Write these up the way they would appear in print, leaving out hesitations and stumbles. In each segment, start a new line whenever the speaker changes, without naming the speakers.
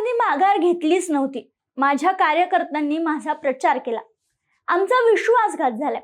त्यांनी माघार घेतलीच नव्हती. माझ्या कार्यकर्त्यांनी माझा प्रचार केला. आमचा विश्वासघात झालाय.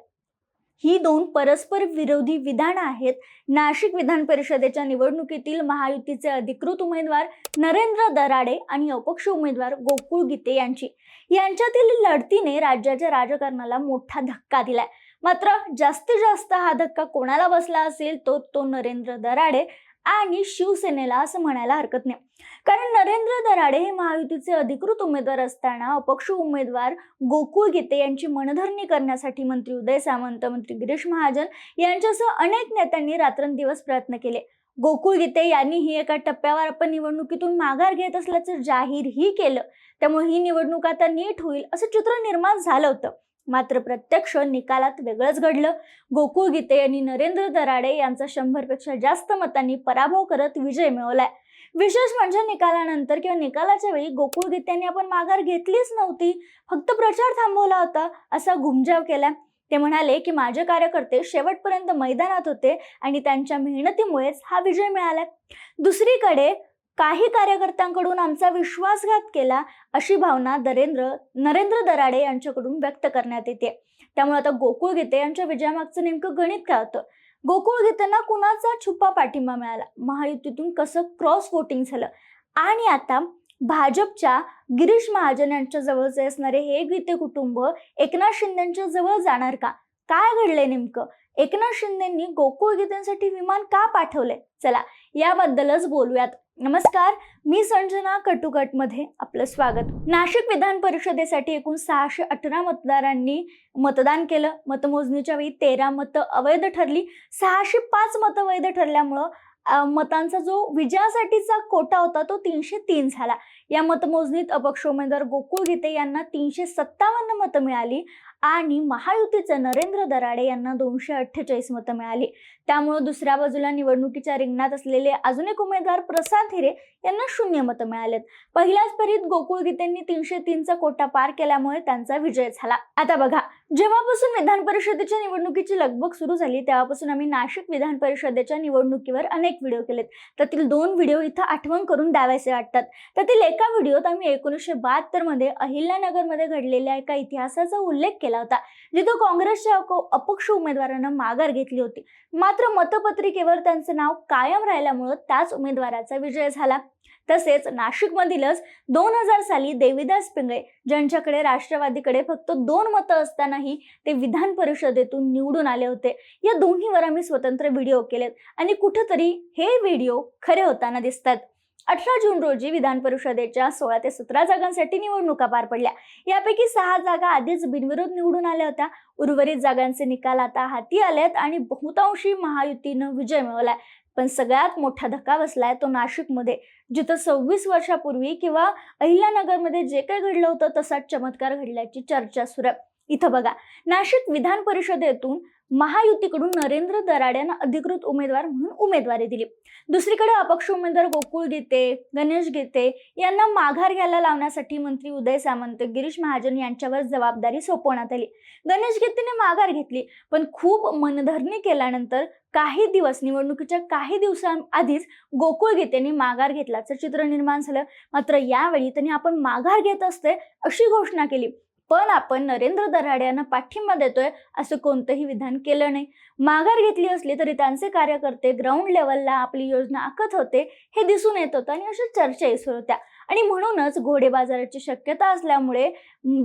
ही दोन परस्पर विरोधी विधानं आहेत. नाशिक विधान परिषदेच्या निवडणुकीतील महायुतीचे अधिकृत उमेदवार नरेंद्र दराडे आणि अपक्ष उमेदवार गोकुळ गीते यांच्यातील लढतीने राज्याच्या राजकारणाला मोठा धक्का दिलाय. मात्र जास्तीत जास्त हा धक्का कोणाला बसला असेल तो नरेंद्र दराडे आणि शिवसेनेला असं म्हणायला हरकत नाही. कारण नरेंद्र दराडे हे महायुतीचे अधिकृत उमेदवार असताना अपक्ष उमेदवार गोकुळ गीते यांची मनधरणी करण्यासाठी मंत्री उदय सामंत, मंत्री गिरीश महाजन यांच्यासह अनेक नेत्यांनी रात्रंदिवस प्रयत्न केले. गोकुळ गीते यांनीही एका टप्प्यावर आपण निवडणुकीतून माघार घेत असल्याचं जाहीरही केलं. त्यामुळे ही निवडणूक आता नीट होईल असं चित्र निर्माण झालं होतं. मात्र प्रत्यक्ष निकालात वेगळंच घडलं. गोकुळ गीते यांनी नरेंद्र दराडे यांचा 100 पेक्षा जास्त मतांनी पराभव करत विजय मिळवलाय. विशेष म्हणजे निकालानंतर किंवा निकालाच्या वेळी गोकुळ गीते यांनी आपण माघार घेतलीच नव्हती, फक्त प्रचार थांबवला होता असा घुमजाव केला. ते म्हणाले की माझे कार्यकर्ते शेवटपर्यंत मैदानात होते आणि त्यांच्या मेहनतीमुळेच हा विजय मिळाला. दुसरीकडे काही कार्यकर्त्यांकडून आमचा विश्वासघात केला अशी भावना नरेंद्र दराडे यांच्याकडून व्यक्त करण्यात येते. त्यामुळे आता गोकुळ गीते यांच्या विजयामागचं नेमकं गणित काय होतं? गोकुळ गीतेंना कुणाचा छुपा पाठिंबा मिळाला? महायुतीतून कसं क्रॉस वोटिंग झालं? आणि आता भाजपच्या गिरीश महाजन यांच्या जवळचे असणारे हे गीते कुटुंब एकनाथ शिंदेच्या जवळ जाणार का? काय घडलंय नेमकं? एकनाथ शिंदेंनी गोकुळ गीतेंसाठी विमान का पाठवले? चला याबद्दलच बोलूयात. नमस्कार, मी संजना कटुकटमध्ये आपलं स्वागत. नाशिक विधान परिषदेसाठी एकूण 618 मतदारांनी मतदान केलं. मतमोजणीच्या वेळी 13 मतं अवैध ठरली. 605 मतं वैध ठरल्यामुळं मतांचा जो विजयासाठीचा कोटा होता तो 303 झाला. या मतमोजणीत अपक्ष उमेदवार गोकुळ गीते यांना 357 मतं मिळाली आणि महायुतीचे नरेंद्र दराडे यांना 248 मतं मिळाली. त्यामुळे दुसऱ्या बाजूला निवडणुकीच्या रिंगणात असलेले अजून एक उमेदवार प्रसाद हिरे यांना 0 मतं मिळालेत. पहिल्याच फेरीत गोकुळ गीतेंनी 303चा कोटा पार केल्यामुळे त्यांचा विजय झाला. आता बघा, जेव्हापासून विधान परिषदेच्या निवडणुकीची लगबग सुरू झाली तेव्हापासून आम्ही नाशिक विधान परिषदेच्या निवडणुकीवर अनेक व्हिडिओ केलेत. त्यातील 2 व्हिडिओ इथं आठवण करून द्यावेसे वाटतात. त्यातील एका व्हिडिओत आम्ही 1972 मध्ये अहिल्यानगरमध्ये घडलेल्या एका इतिहासाचा उल्लेख केला होता, जिथे काँग्रेसच्या अपक्ष उमेदवारांना माघार घेतली होती. मात्र मतपत्रिकेवर त्यांचं नाव कायम राहिल्यामुळे त्याच उमेदवाराचा विजय झाला. तसेच नाशिकमधीलच 2000 साली देवीदास पिंगळे ज्यांच्याकडे राष्ट्रवादीकडे फक्त 2 मतं असतानाही ते विधान परिषदेतून निवडून आले होते. या दोन्हीवर आम्ही स्वतंत्र व्हिडिओ केलेत आणि कुठेतरी हे व्हिडिओ खरे होताना दिसतात. 18 जून रोजी विधान परिषदेच्या 16 ते 17 जागांसाठी निवडणुका पार पडल्या. यापैकी 6 जागा आधीच बिनविरोध निवडून आल्या होत्या. उर्वरित जागांचे निकाल आता हाती आलेत आणि बहुतांशी महायुतीनं विजय मिळवलाय. पण सगळ्यात मोठा धक्का बसलाय तो नाशिकमध्ये, जिथं 26 वर्षापूर्वी किंवा अहिल्यानगरमध्ये जे काही घडलं होतं तसाच चमत्कार घडल्याची चर्चा सुरू आहे. इथं बघा, नाशिक विधान परिषदेतून महायुतीकडून नरेंद्र दराडे यांना अधिकृत उमेदवार म्हणून उमेदवारी दिली. दुसरीकडे अपक्ष उमेदवार गोकुळ गीते, गणेश गीते यांना माघार घ्यायला लावण्यासाठी मंत्री उदय सामंत, गिरीश महाजन यांच्यावर जबाबदारी सोपवण्यात आली. गणेश गीतेने माघार घेतली, पण खूप मनधरणी केल्यानंतर निवडणुकीच्या काही दिवसांआधीच गोकुळ गीतेंनी माघार घेतल्याचं चित्र निर्माण झालं. मात्र यावेळी त्यांनी आपण माघार घेत असते अशी घोषणा केली, पण आपण नरेंद्र दराडे यांना पाठिंबा देतोय असं कोणतंही विधान केलं नाही. माघार घेतली असली तरी त्यांचे कार्यकर्ते ग्राउंड लेवलला आपली योजना आखत होते हे दिसून येत होतं आणि अशा चर्चाही सुरू होत्या. आणि म्हणूनच घोडेबाजाराची शक्यता असल्यामुळे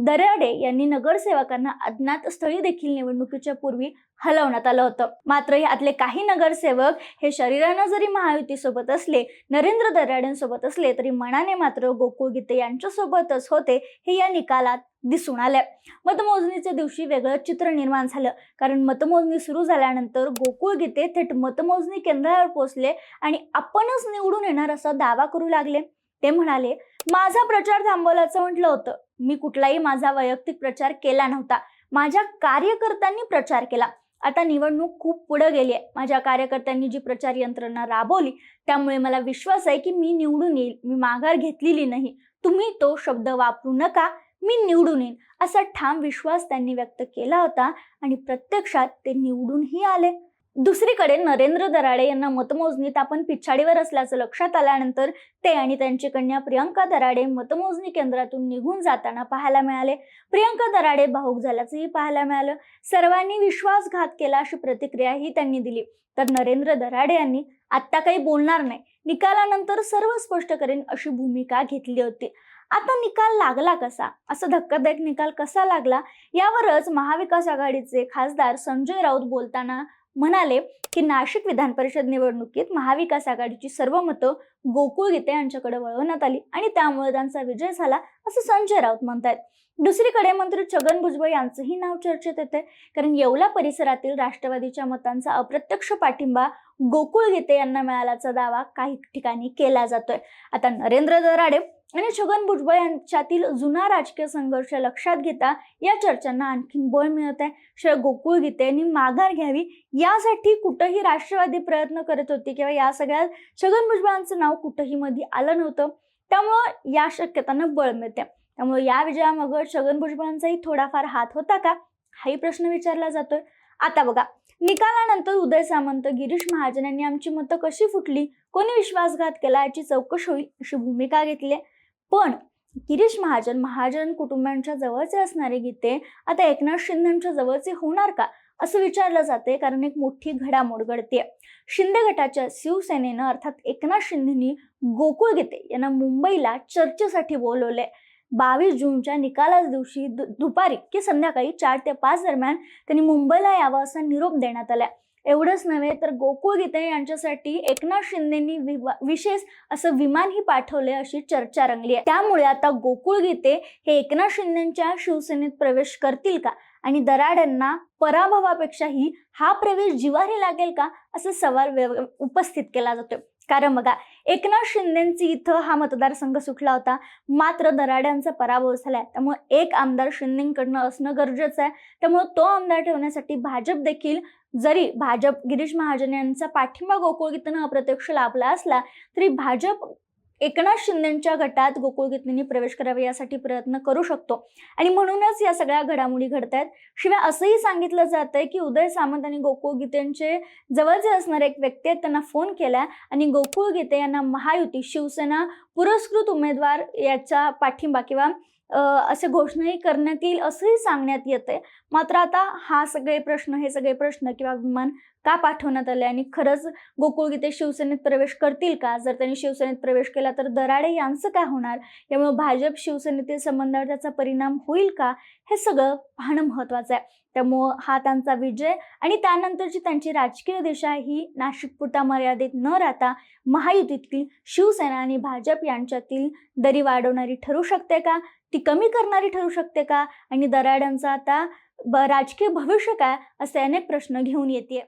दराडे यांनी नगरसेवकांना अज्ञात स्थळी देखील निवडणुकीच्या पूर्वी हलवण्यात आलं होतं. मात्र यातले काही नगरसेवक हे शरीरानं जरी महायुतीसोबत असले, नरेंद्र दराडेंसोबत असले, तरी मनाने मात्र गोकुळ गीते यांच्यासोबतच होते हे या निकालात दिसून आले. मतमोजणीच्या दिवशी वेगळं चित्र निर्माण झालं, कारण मतमोजणी सुरू झाल्यानंतर गोकुळ गीते थेट मतमोजणी केंद्रावर पोहोचले आणि आपणच निवडून येणार असा दावा करू लागले. ते म्हणाले, माझा प्रचार थांबवल्याचं म्हटलं होतं. मी कुठलाही माझा वैयक्तिक प्रचार केला नव्हता. माझ्या कार्यकर्त्यांनी प्रचार केला. आता निवडणूक खूप पुढे गेली आहे. माझ्या कार्यकर्त्यांनी जी प्रचार यंत्रणा राबवली त्यामुळे मला विश्वास आहे की मी निवडून येईल. मी माघार घेतलेली नाही. तुम्ही तो शब्द वापरू नका. मी निवडून येईन असा ठाम विश्वास त्यांनी व्यक्त केला होता आणि प्रत्यक्षात ते निवडूनही आले. दुसरीकडे नरेंद्र दराडे यांना मतमोजणीत आपण पिछाडीवर असल्याचं लक्षात आल्यानंतर ते आणि त्यांची कन्या प्रियंका दराडे मतमोजणी केंद्रातून निघून जाताना पाहायला मिळाले. प्रियंका दराडे भावूक झाल्याचंही पाहायला मिळालं. सर्वांनी विश्वासघात केला अशी प्रतिक्रियाही त्यांनी दिली. तर नरेंद्र दराडे यांनी आत्ता काही बोलणार नाही, निकालानंतर सर्व स्पष्ट करेन अशी भूमिका घेतली होती. आता निकाल लागला कसा, असा धक्कादायक निकाल कसा लागला यावरच महाविकास आघाडीचे खासदार संजय राऊत बोलताना म्हणाले की नाशिक विधान परिषद निवडणुकीत महाविकास आघाडीची सर्व मतं गोकुळ गीते यांच्याकडे वळवण्यात आली आणि त्यामुळे त्यांचा विजय झाला असं संजय राऊत म्हणतात. दुसरीकडे मंत्री छगन भुजबळ यांचंही नाव चर्चेत येते, कारण येवला परिसरातील राष्ट्रवादीच्या मतांचा अप्रत्यक्ष पाठिंबा गोकुळ गीते यांना मिळाल्याचा दावा काही ठिकाणी केला जातोय. आता नरेंद्र दराडे आणि छगन भुजबळ यांच्यातील जुना राजकीय संघर्ष लक्षात घेता या चर्चांना आणखीन बळ मिळत आहे. शिवाय गोकुळ गीते यांनी माघार घ्यावी यासाठी कुठंही राष्ट्रवादी प्रयत्न करत होती किंवा या सगळ्यात छगन भुजबळांचं नाव कुठंही मध्ये आलं नव्हतं. त्यामुळं या शक्यतांना बळ मिळते. त्यामुळे या विजयामागे छगन भुजबळांचाही थोडाफार हात होता का, हाही प्रश्न विचारला जातोय. आता बघा, निकालानंतर उदय सामंत, गिरीश महाजन यांनी आमची मतं कशी फुटली, कोणी विश्वासघात केला याची चौकशी होईल अशी भूमिका घेतली. पण गिरीश महाजन कुटुंबांच्या जवळचे असणारे गीते आता एकनाथ शिंदेच्या जवळचे होणार का असं विचारलं जाते, कारण एक मोठी घडामोड घडते. शिंदे गटाच्या शिवसेनेनं अर्थात एकनाथ शिंदेनी गोकुळ गीते यांना मुंबईला चर्चेसाठी बोलवले. 22 जूनच्या निकालाच दिवशी दुपारी की संध्याकाळी 4 ते 5 दरम्यान त्यांनी मुंबईला यावं असा निरोप देण्यात आला. एवढंच नव्हे तर गोकुळ गीते यांच्यासाठी एकनाथ शिंदेनी विशेष असं विमानही पाठवले अशी चर्चा रंगली आहे. त्यामुळे आता गोकुळ गीते हे एकनाथ शिंदेच्या शिवसेनेत प्रवेश करतील का आणि दराडेंना पराभवापेक्षाही हा प्रवेश जिव्हारी लागेल का असा सवाल उपस्थित केला जातोय. कारण बघा, एकनाथ शिंदेची इथं हा मतदारसंघ सुटला होता, मात्र दराड्यांचा पराभव झालाय. त्यामुळे एक आमदार शिंदेकडनं असणं गरजेचं आहे. त्यामुळे तो आमदार ठेवण्यासाठी भाजप देखील, जरी भाजप गिरीश महाजन यांचा पाठिंबा गोकुळ गीतेनं अप्रत्यक्ष लाभला असला तरी भाजप एकनाथ शिंदेच्या गटात गोकुळ गीतेंनी प्रवेश करावा यासाठी प्रयत्न करू शकतो आणि म्हणूनच या सगळ्या घडामोडी घडत आहेत. शिवाय असंही सांगितलं जात आहे की उदय सामंत आणि गोकुळ गीतेंचे जवळचे असणारे एक व्यक्ती आहेत, त्यांना फोन केला आणि गोकुळ गीते यांना महायुती शिवसेना पुरस्कृत उमेदवार याचा पाठिंबा किंवा असे घोषणाही करण्यात येईल असंही सांगण्यात येते. मात्र आता हे सगळे प्रश्न किंवा विमान का पाठवण्यात आले आणि खरंच गोकुळ गीते शिवसेनेत प्रवेश करतील का, जर त्यांनी शिवसेनेत प्रवेश केला तर दराडे यांचं काय होणार, यामुळे भाजप शिवसेनेतील संबंधावर त्याचा परिणाम होईल का, हे सगळं पाहणं महत्वाचं आहे. त्यामुळं हा त्यांचा विजय आणि त्यानंतरची त्यांची राजकीय दिशा ही नाशिकपुरता मर्यादित न राहता महायुतीतील शिवसेना आणि भाजप यांच्यातील दरी वाढवणारी ठरू शकते का, ती कमी करणारी ठरू शकते का आणि दराड्यांचा आता राजकीय भविष्य काय, असे अनेक प्रश्न घेऊन येते.